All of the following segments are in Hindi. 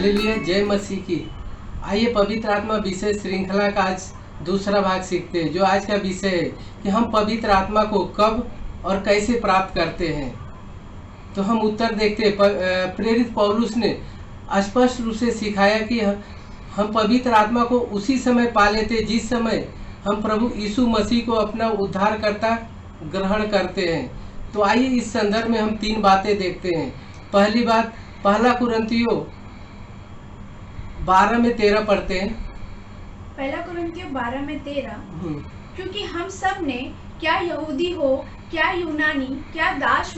हालेलुया, जय मसीह की। आइए पवित्र आत्मा विषय श्रृंखला का आज दूसरा भाग सीखते हैं, जो आज का विषय है कि हम पवित्र आत्मा को कब और कैसे प्राप्त करते हैं। तो हम उत्तर देखते हैं। प्रेरित पौलुस ने स्पष्ट रूप से सिखाया कि हम पवित्र आत्मा को उसी समय पा लेते जिस समय हम प्रभु यीशु मसीह को अपना उद्धारकर्ता ग्रहण करते हैं। तो आइए इस संदर्भ में हम 3 बातें देखते हैं। पहली बात, पहला कुरिन्थियों 12:13 पढ़ते हैं। पहला कुरिन्थियों 12:13, क्योंकि हम सब ने, क्या यहूदी हो क्या यूनानी, क्या दास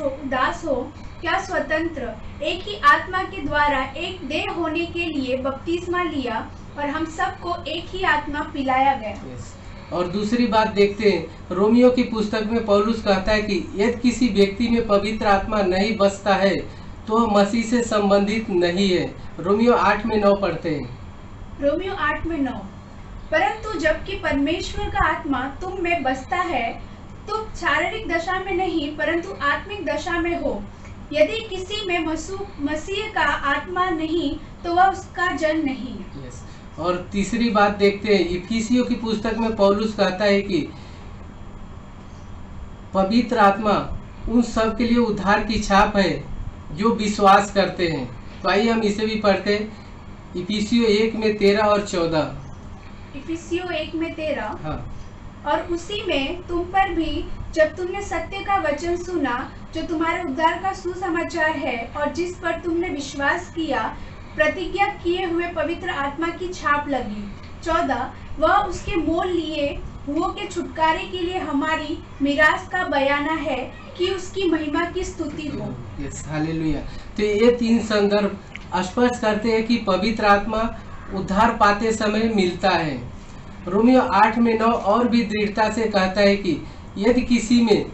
हो क्या स्वतंत्र, एक ही आत्मा के द्वारा एक देह होने के लिए बपतिस्मा लिया और हम सबको एक ही आत्मा पिलाया गया। और दूसरी बात देखते हैं, रोमियो की पुस्तक में पौलुस कहता है कि यदि किसी व्यक्ति में पवित्र आत्मा नहीं बसता है तो वह मसीह से संबंधित नहीं है। रोमियो 8:9 पढ़ते हैं। रोमियो 8:9, परंतु जबकि परमेश्वर का आत्मा तुम में बसता है, तुम शारीरिक दशा में नहीं परंतु आत्मिक दशा में हो। यदि किसी में मसीह का आत्मा नहीं तो वह उसका जन नहीं। और तीसरी बात देखते हैं, इफिसियों की पुस्तक में पौलुस कहता है कि पवित्र आत्मा उन सब के लिए उद्धार की छाप है जो विश्वास करते हैं। तो आइए हम इसे भी पढ़ते हैं। इफिसियों 1:13 और 14। इफिसियों 1:13, हाँ। और उसी में तुम पर भी, जब तुमने सत्य का वचन सुना जो तुम्हारे उद्धार का सुसमाचार है और जिस पर तुमने विश्वास किया, प्रतिज्ञा किए हुए पवित्र आत्मा की छाप लगी। 14, वह उसके मोल लिए हुओं के छुटकारे के लिए हमारी मिरास का बयाना है कि उसकी महिमा की स्तुति हो। हालेलुया। तो ये 3 संदर्भ स्पष्ट करते हैं कि पवित्र आत्मा उद्धार पाते समय मिलता है। रोमियो 8:9 और भी दृढ़ता से कहता है कि यदि किसी में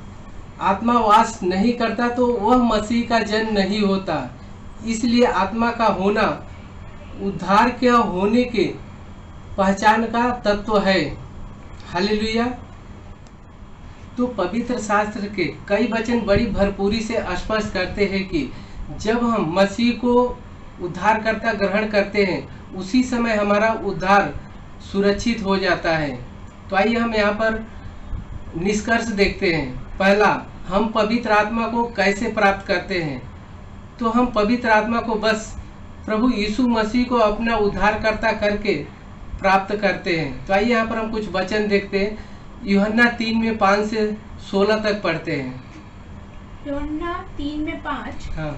आत्मा वास नहीं करता तो वह मसीह का जन नहीं होता। इसलिए आत्मा का होना उद्धार के होने के पहचान का तत्व है। हालेलुया। तो पवित्र शास्त्र के कई वचन बड़ी भरपूरी से स्पष्ट करते हैं कि जब हम मसीह को उद्धारकर्ता ग्रहण करते हैं उसी समय हमारा उद्धार सुरक्षित हो जाता है। तो आइए हम यहाँ पर निष्कर्ष देखते हैं। पहला, हम पवित्र आत्मा को कैसे प्राप्त करते हैं। तो हम पवित्र आत्मा को बस प्रभु यीशु मसीह को अपना उद्धारकर्ता करके प्राप्त करते हैं। तो आइए यहाँ पर हम कुछ वचन देखते हैं। यूहन्ना 3:5 से 16 तक पढ़ते हैं। यूहन्ना 3:5, हाँ।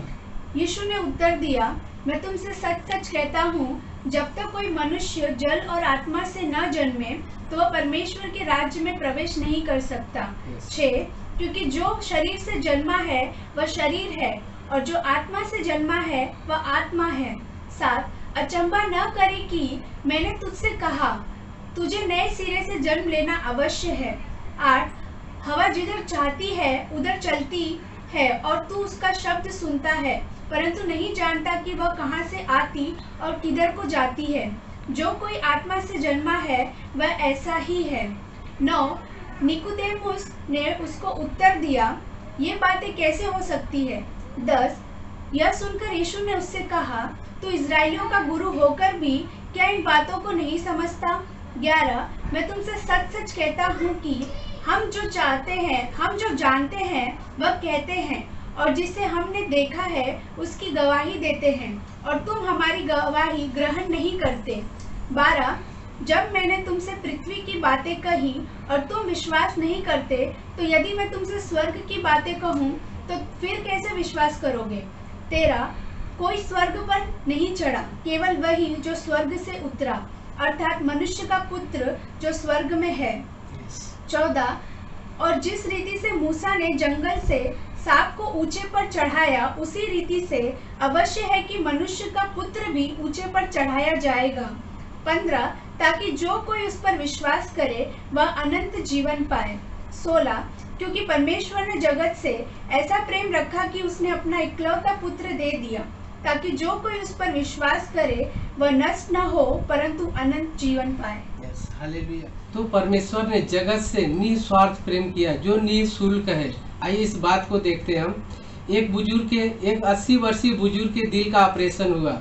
यीशु ने उत्तर दिया, मैं तुमसे सच सच कहता हूँ, जब तक कोई मनुष्य जल और आत्मा से न जन्मे तो वह परमेश्वर के राज्य में प्रवेश नहीं कर सकता। 6, क्योंकि जो शरीर से जन्मा है वह शरीर है और जो आत्मा से जन्मा है वह आत्मा है। 7, अचंभा न करे कि मैंने तुझसे कहा, तुझे नए सिरे से जन्म लेना अवश्य है। 8, हवा जिधर चाहती है उधर चलती है और तू उसका शब्द सुनता है परंतु नहीं जानता कि वह कहाँ से आती और किधर को जाती है। जो कोई आत्मा से जन्मा है वह ऐसा ही है। 9, निकोदेमुस ने उसको उत्तर दिया, ये बातें कैसे हो सकती है। 10, यह सुनकर यीशु ने उससे कहा, तू इजराइलियों का गुरु होकर भी क्या इन बातों को नहीं समझता। 11, मैं तुमसे सच सच कहता हूँ कि हम जो जानते हैं वह कहते हैं और जिसे हमने देखा है उसकी गवाही देते हैं और तुम हमारी गवाही ग्रहण नहीं करते। 12, जब मैंने तुमसे पृथ्वी की बातें कही और तुम विश्वास नहीं करते, तो यदि मैं तुमसे स्वर्ग की बातें कहूँ तो फिर कैसे विश्वास करोगे। 13, कोई स्वर्ग पर नहीं चढ़ा, केवल वही जो स्वर्ग से उतरा, अर्थात मनुष्य का पुत्र जो स्वर्ग में है। 14, और जिस रीति से मूसा ने जंगल से सांप को ऊंचे पर चढ़ाया, उसी रीति से अवश्य है कि मनुष्य का पुत्र भी ऊंचे पर चढ़ाया जाएगा। 15, ताकि जो कोई उस पर विश्वास करे वह अनंत जीवन पाए। 16, क्योंकि परमेश्वर ने जगत से ऐसा प्रेम रखा कि उसने अपना इकलौता पुत्र दे दिया, ताकि जो कोई उस पर विश्वास करे वह नष्ट न हो परंतु अनंत जीवन पाए। हालेलुया। तो परमेश्वर ने जगत से निस्वार्थ प्रेम किया जो निःशुल्क है। आइए इस बात को देखते हैं हम। एक 80 वर्षीय बुजुर्ग के दिल का ऑपरेशन हुआ।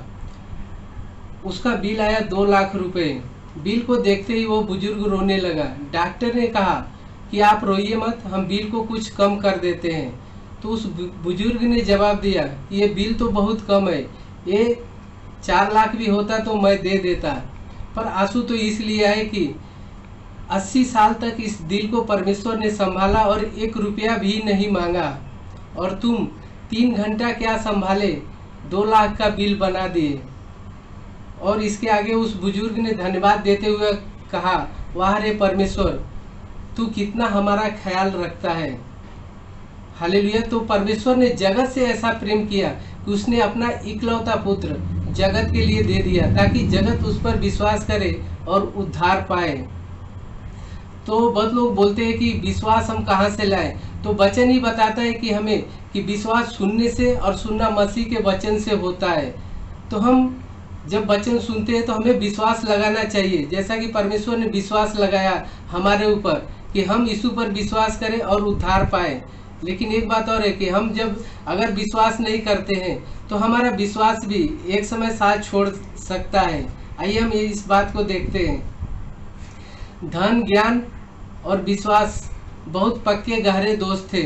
उसका बिल आया 2 लाख रुपए। बिल को देखते ही वो बुजुर्ग रोने लगा। डॉक्टर ने कहा कि आप रोइए मत, हम बिल को कुछ कम कर देते हैं। तो उस बुजुर्ग ने जवाब दिया कि ये बिल तो बहुत कम है, ये 4 लाख भी होता तो मैं दे देता, पर आंसू तो इसलिए आए कि 80 साल तक इस दिल को परमेश्वर ने संभाला और 1 रुपया भी नहीं मांगा, और तुम 3 घंटा क्या संभाले, 2 लाख का बिल बना दिए। और इसके आगे उस बुजुर्ग ने धन्यवाद देते हुए कहा, वाह रे परमेश्वर, तू कितना हमारा ख्याल रखता है। हालेलुया। तो परमेश्वर ने जगत से ऐसा प्रेम किया कि उसने अपना इकलौता पुत्र जगत के लिए दे दिया, ताकि जगत उस पर विश्वास करे और उद्धार पाए। तो बहुत लोग बोलते हैं कि विश्वास हम कहाँ से लाएं, तो वचन ही बताता है कि हमें कि विश्वास सुनने से और सुनना मसीह के वचन से होता है। तो हम जब वचन सुनते हैं तो हमें विश्वास लगाना चाहिए, जैसा कि परमेश्वर ने विश्वास लगाया हमारे ऊपर कि हम यीशु पर विश्वास करें और उद्धार पाए। लेकिन एक बात और है कि हम जब अगर विश्वास नहीं करते हैं तो हमारा विश्वास भी एक समय साथ छोड़ सकता है। आइए हम इस बात को देखते हैं। धन, ज्ञान और विश्वास बहुत पक्के गहरे दोस्त थे।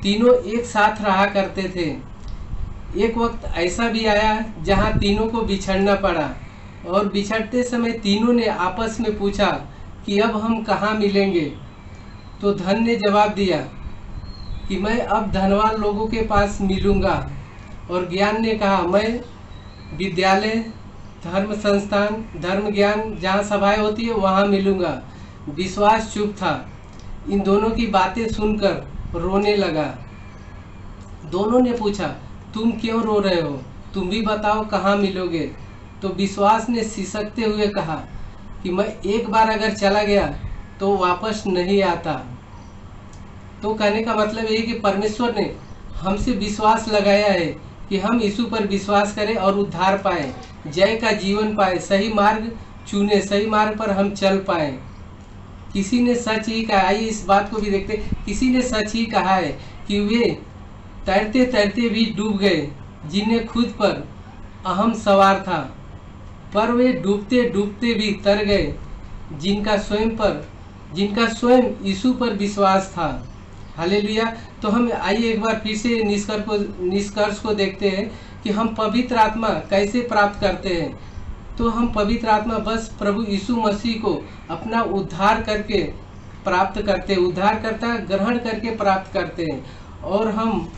तीनों एक साथ रहा करते थे। एक वक्त ऐसा भी आया जहां तीनों को बिछड़ना पड़ा, और बिछड़ते समय तीनों ने आपस में पूछा कि अब हम कहाँ मिलेंगे। तो धन ने जवाब दिया कि मैं अब धनवान लोगों के पास मिलूंगा, और ज्ञान ने कहा मैं विद्यालय, धर्म संस्थान, धर्म ज्ञान जहाँ सभाएं होती है वहाँ मिलूंगा। विश्वास चुप था। इन दोनों की बातें सुनकर रोने लगा। दोनों ने पूछा, तुम क्यों रो रहे हो, तुम भी बताओ कहाँ मिलोगे। तो विश्वास ने सिसकते हुए कहा कि मैं एक बार अगर चला गया तो वापस नहीं आता। तो कहने का मतलब ये कि परमेश्वर ने हमसे विश्वास लगाया है कि हम यीशु पर विश्वास करें और उद्धार पाएं, जय का जीवन पाएं, सही मार्ग चुने, सही मार्ग पर हम चल पाएं। किसी ने सच ही कहा, आइए इस बात को भी देखते, किसी ने सच ही कहा है कि वे तैरते तैरते भी डूब गए जिन्हें खुद पर अहम सवार था, पर वे डूबते डूबते भी तर गए जिनका स्वयं यीशु पर विश्वास था। हालेलुया। तो हम आइए एक बार फिर से निष्कर्ष को देखते हैं कि हम पवित्र आत्मा कैसे प्राप्त करते हैं। तो हम पवित्र आत्मा बस प्रभु यीशु मसीह को अपना उद्धार करके प्राप्त करते हैं, उद्धारकर्ता ग्रहण करके प्राप्त करते हैं। और हम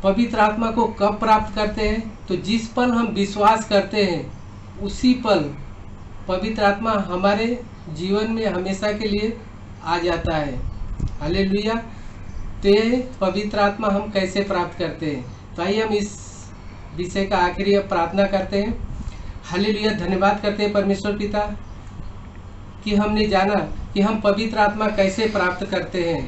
पवित्र आत्मा को कब प्राप्त करते हैं, तो जिस पल हम विश्वास करते हैं उसी पल पवित्र आत्मा हमारे जीवन में हमेशा के लिए आ जाता है। हालेलुया। तो ये पवित्र आत्मा हम कैसे प्राप्त करते हैं, तो आइए हम इस विषय का आखिरी प्रार्थना करते हैं। हालेलुया। धन्यवाद करते हैं परमेश्वर पिता कि हमने जाना कि हम पवित्र आत्मा कैसे प्राप्त करते हैं।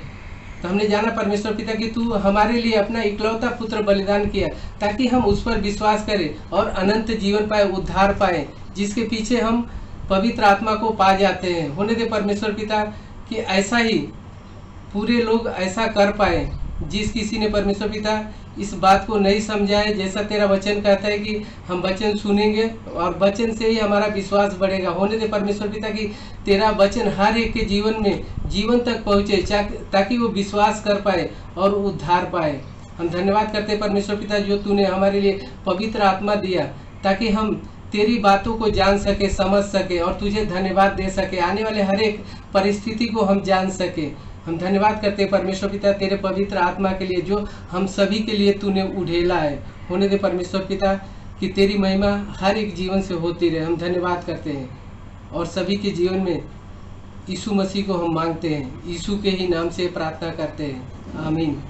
तो हमने जाना परमेश्वर पिता कि तू हमारे लिए अपना इकलौता पुत्र बलिदान किया ताकि हम उस पर विश्वास करें और अनंत जीवन पाए, उद्धार पाए, जिसके पीछे हम पवित्र आत्मा को पा जाते हैं। होने दे परमेश्वर पिता कि ऐसा ही पूरे लोग ऐसा कर पाए। जिस किसी ने परमेश्वर पिता इस बात को नहीं समझा है, जैसा तेरा वचन कहता है कि हम वचन सुनेंगे और वचन से ही हमारा विश्वास बढ़ेगा। होने दे परमेश्वर पिता कि तेरा वचन हर एक के जीवन में जीवन तक पहुँचे, ताकि वो विश्वास कर पाए और उद्धार पाए। हम धन्यवाद करते हैं परमेश्वर पिता जो तूने हमारे लिए पवित्र आत्मा दिया, ताकि हम तेरी बातों को जान सके, समझ सके और तुझे धन्यवाद दे सके, आने वाले हर एक परिस्थिति को हम जान सके। हम धन्यवाद करते हैं परमेश्वर पिता तेरे पवित्र आत्मा के लिए जो हम सभी के लिए तूने उड़ेला है। होने दे परमेश्वर पिता कि तेरी महिमा हर एक जीवन से होती रहे। हम धन्यवाद करते हैं और सभी के जीवन में यीशु मसीह को हम मांगते हैं, यीशु के ही नाम से प्रार्थना करते हैं। आमीन।